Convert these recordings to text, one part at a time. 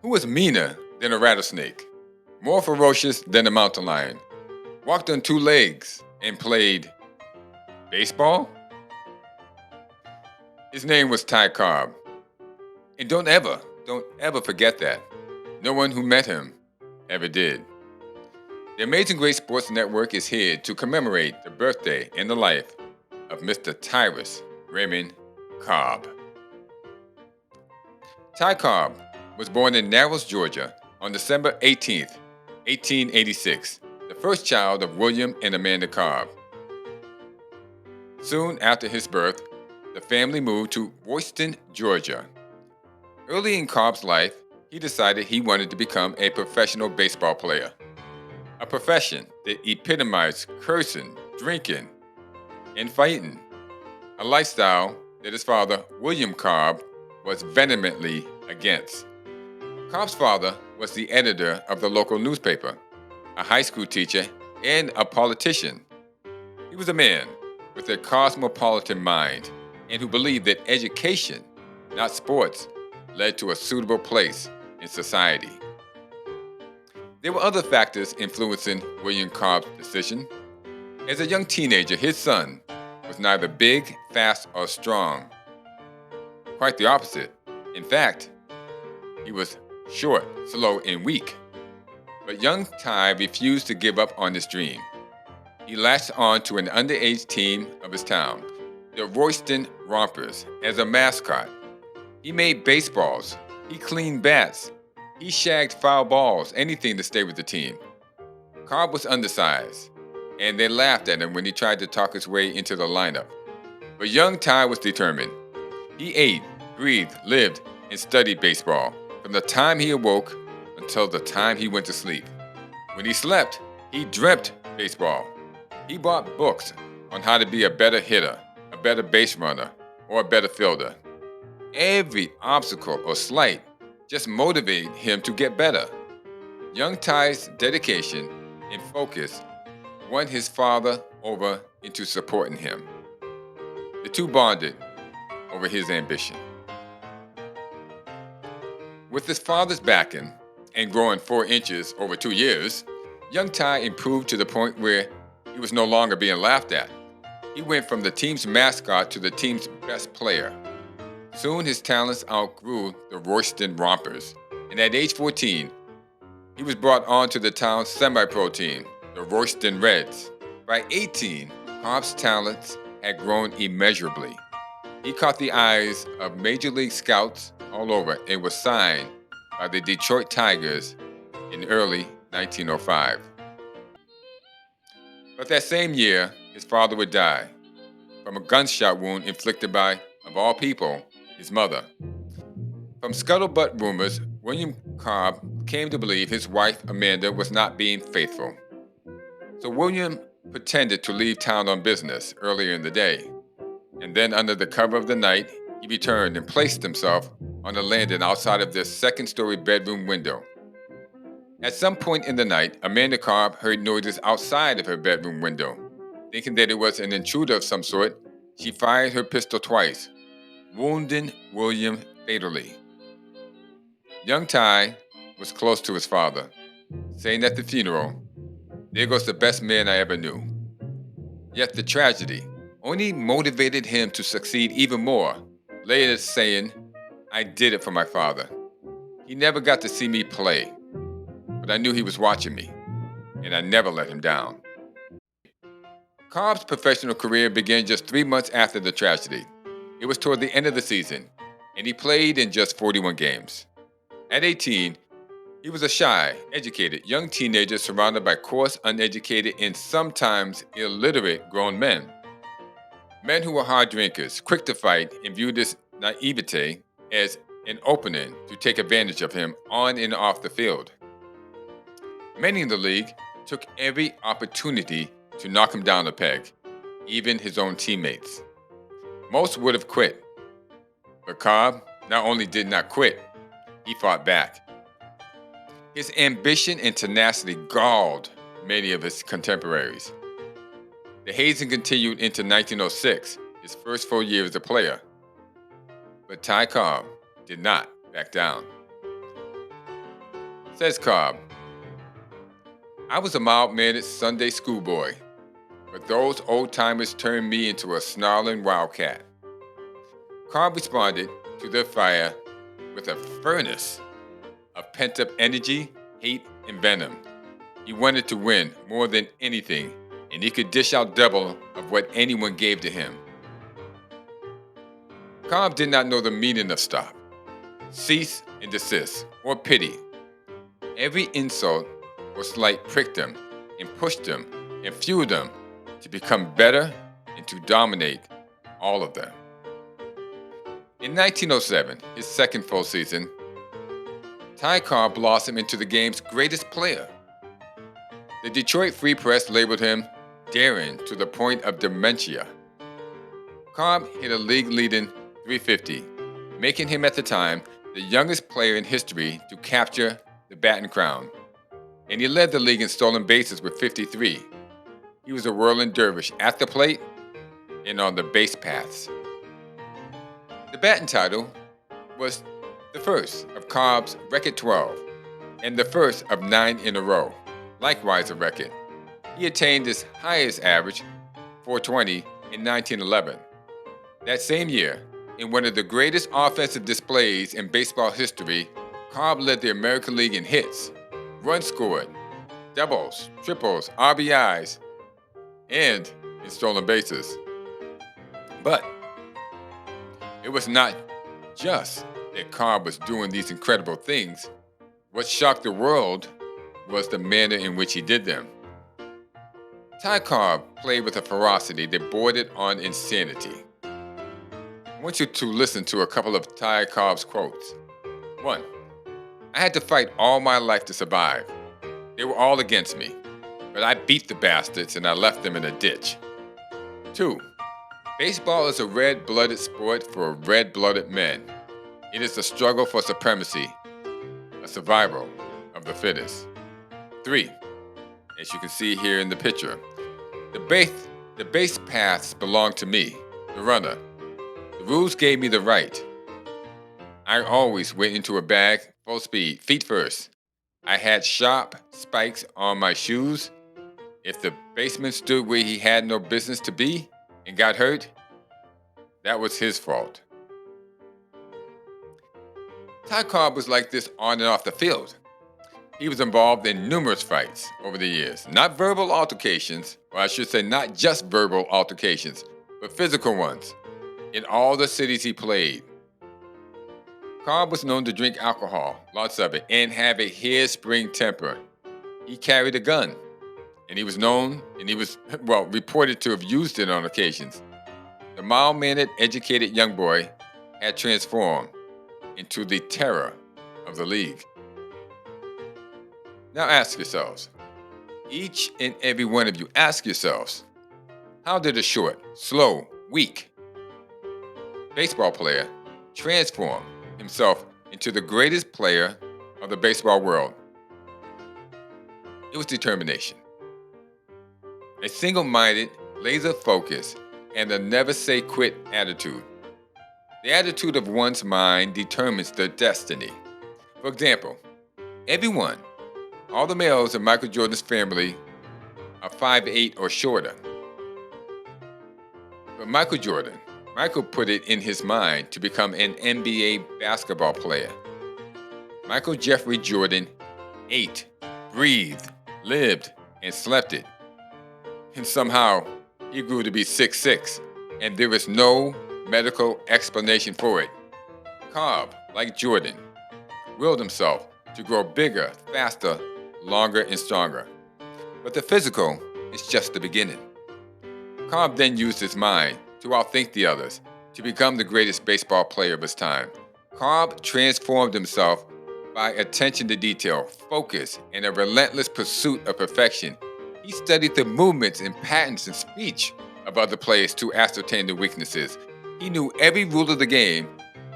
Who was meaner than a rattlesnake, more ferocious than a mountain lion, walked on two legs, and played baseball? His name was Ty Cobb. And don't ever forget that. No one who met him ever did. The Amazing Grace Sports Network is here to commemorate the birthday and the life of Mr. Tyrus Raymond Cobb. Ty Cobb was born in Narrows, Georgia on December 18th, 1886, the first child of William and Amanda Cobb. Soon after his birth, the family moved to Royston, Georgia. Early in Cobb's life, he decided he wanted to become a professional baseball player, a profession that epitomized cursing, drinking, and fighting, a lifestyle that his father, William Cobb, was vehemently against. Cobb's father was the editor of the local newspaper, a high school teacher, and a politician. He was a man with a cosmopolitan mind and who believed that education, not sports, led to a suitable place in society. There were other factors influencing William Cobb's decision. As a young teenager, his son was neither big, fast, or strong. Quite the opposite. In fact, he was short, slow, and weak. But young Ty refused to give up on his dream. He latched on to an underage team of his town, the Royston Rompers, as a mascot. He made baseballs. He cleaned bats. He shagged foul balls, anything to stay with the team. Cobb was undersized, and they laughed at him when he tried to talk his way into the lineup. But young Ty was determined. He ate, breathed, lived, and studied baseball from the time he awoke until the time he went to sleep. When he slept, he dreamt baseball. He bought books on how to be a better hitter, a better base runner, or a better fielder. Every obstacle or slight just motivated him to get better. Young Ty's dedication and focus won his father over into supporting him. The two bonded over his ambition. With his father's backing and growing 4 inches over 2 years, young Ty improved to the point where he was no longer being laughed at. He went from the team's mascot to the team's best player. Soon his talents outgrew the Royston Rompers, and at age 14, he was brought on to the town's semi-pro team, the Royston Reds. By 18, Cobb's talents had grown immeasurably. He caught the eyes of Major League scouts all over and was signed by the Detroit Tigers in early 1905. But that same year, his father would die from a gunshot wound inflicted by, of all people, his mother. From scuttlebutt rumors, William Cobb came to believe his wife Amanda was not being faithful. So William pretended to leave town on business earlier in the day, and then under the cover of the night, he returned and placed himself on the landing outside of their second-story bedroom window. At some point in the night, Amanda Cobb heard noises outside of her bedroom window. Thinking that it was an intruder of some sort, she fired her pistol twice, wounding William fatally. Young Ty was close to his father, saying at the funeral, "There goes the best man I ever knew." Yet the tragedy only motivated him to succeed even more, later saying, "I did it for my father. He never got to see me play, but I knew he was watching me, and I never let him down." Cobb's professional career began just 3 months after the tragedy. It was toward the end of the season, and he played in just 41 games. At 18, he was a shy, educated young teenager surrounded by coarse, uneducated, and sometimes illiterate grown men. Men who were hard drinkers, quick to fight, and viewed his naivete as an opening to take advantage of him on and off the field. Many in the league took every opportunity to knock him down a peg, even his own teammates. Most would have quit, but Cobb not only did not quit, he fought back. His ambition and tenacity galled many of his contemporaries. The hazing continued into 1906, his first full year as a player. But Ty Cobb did not back down. Says Cobb, I was a mild-mannered Sunday schoolboy, but those old-timers turned me into a snarling wildcat. Cobb responded to their fire with a furnace of pent-up energy, hate, and venom. He wanted to win more than anything, and he could dish out double of what anyone gave to him. Cobb did not know the meaning of stop, cease and desist, or pity. Every insult or slight pricked him and pushed him and fueled him to become better and to dominate all of them. In 1907, his second full season, Ty Cobb blossomed into the game's greatest player. The Detroit Free Press labeled him daring to the point of dementia. Cobb hit a league-leading .350, making him at the time the youngest player in history to capture the batting crown. And he led the league in stolen bases with 53. He was a whirling dervish at the plate and on the base paths. The batting title was the first of Cobb's record 12 and the first of 9 in a row, likewise a record. He attained his highest average, .420, in 1911. That same year, in one of the greatest offensive displays in baseball history, Cobb led the American League in hits, runs scored, doubles, triples, RBIs, and in stolen bases. But it was not just that Cobb was doing these incredible things. What shocked the world was the manner in which he did them. Ty Cobb played with a ferocity that bordered on insanity. I want you to listen to a couple of Ty Cobb's quotes. 1. I had to fight all my life to survive. They were all against me, but I beat the bastards and I left them in a ditch. 2. Baseball is a red-blooded sport for red-blooded men. It is a struggle for supremacy, a survival of the fittest. 3. As you can see here in the picture, the base paths belong to me, the runner. The rules gave me the right. I always went into a bag full speed, feet first. I had sharp spikes on my shoes. If the baseman stood where he had no business to be and got hurt, that was his fault. Ty Cobb was like this on and off the field. He was involved in numerous fights over the years, not verbal altercations, or I should say not just verbal altercations, but physical ones, in all the cities he played. Cobb was known to drink alcohol, lots of it, and have a hairspring temper. He carried a gun, and he was reported to have used it on occasions. The mild-mannered, educated young boy had transformed into the terror of the league. Now ask yourselves, each and every one of you, ask yourselves, how did a short, slow, weak baseball player transform himself into the greatest player of the baseball world? It was determination. A single-minded, laser focus, and a never-say-quit attitude. The attitude of one's mind determines their destiny. For example, everyone, all the males in Michael Jordan's family are 5'8" or shorter. But Michael put it in his mind to become an NBA basketball player. Michael Jeffrey Jordan ate, breathed, lived, and slept it. And somehow, he grew to be 6'6", and there is no medical explanation for it. Cobb, like Jordan, willed himself to grow bigger, faster, longer, and stronger. But the physical is just the beginning. Cobb then used his mind to outthink the others, to become the greatest baseball player of his time. Cobb transformed himself by attention to detail, focus, and a relentless pursuit of perfection. He studied the movements and patterns and speech of other players to ascertain their weaknesses. He knew every rule of the game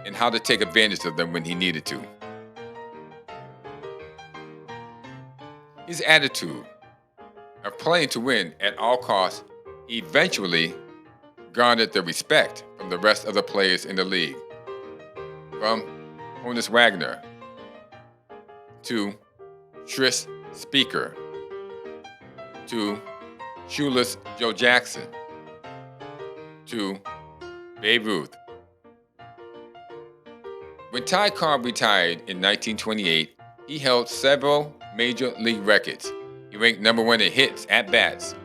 and how to take advantage of them when he needed to. His attitude of playing to win at all costs eventually garnered the respect from the rest of the players in the league. From Honus Wagner to Tris Speaker. 2. Shoeless Joe Jackson. 2. Babe Ruth. When Ty Cobb retired in 1928, he held several major league records. He ranked number one in hits, at-bats,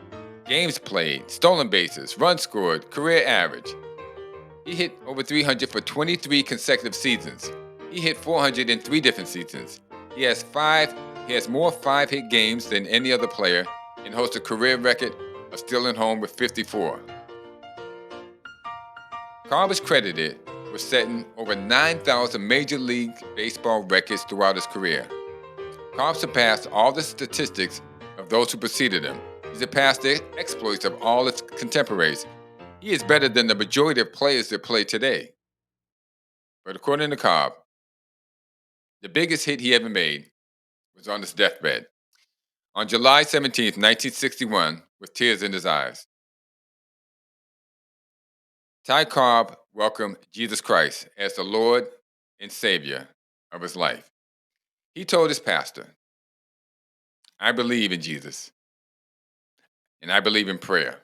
games played, stolen bases, runs scored, career average. He hit over 300 for 23 consecutive seasons. He hit 400 in 3 different seasons. He has more 5-hit games than any other player and holds a career record of stealing home with 54. Cobb is credited with setting over 9,000 Major League Baseball records throughout his career. Cobb surpassed all the statistics of those who preceded him. He surpassed the exploits of all his contemporaries. He is better than the majority of players that play today. But according to Cobb, the biggest hit he ever made was on his deathbed on July 17, 1961, with tears in his eyes. Ty Cobb welcomed Jesus Christ as the Lord and Savior of his life. He told his pastor, "I believe in Jesus, and I believe in prayer.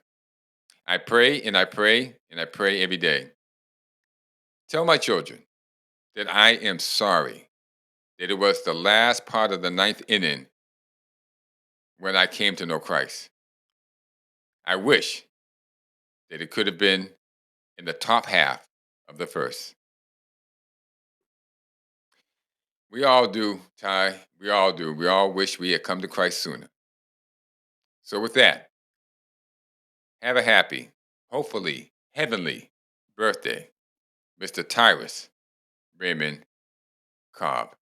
I pray and I pray and I pray every day. Tell my children that I am sorry that it was the last part of the ninth inning when I came to know Christ. I wish that it could have been in the top half of the first." We all do, Ty. We all do. We all wish we had come to Christ sooner. So, with that, have a happy, hopefully heavenly birthday, Mr. Tyrus Raymond Cobb.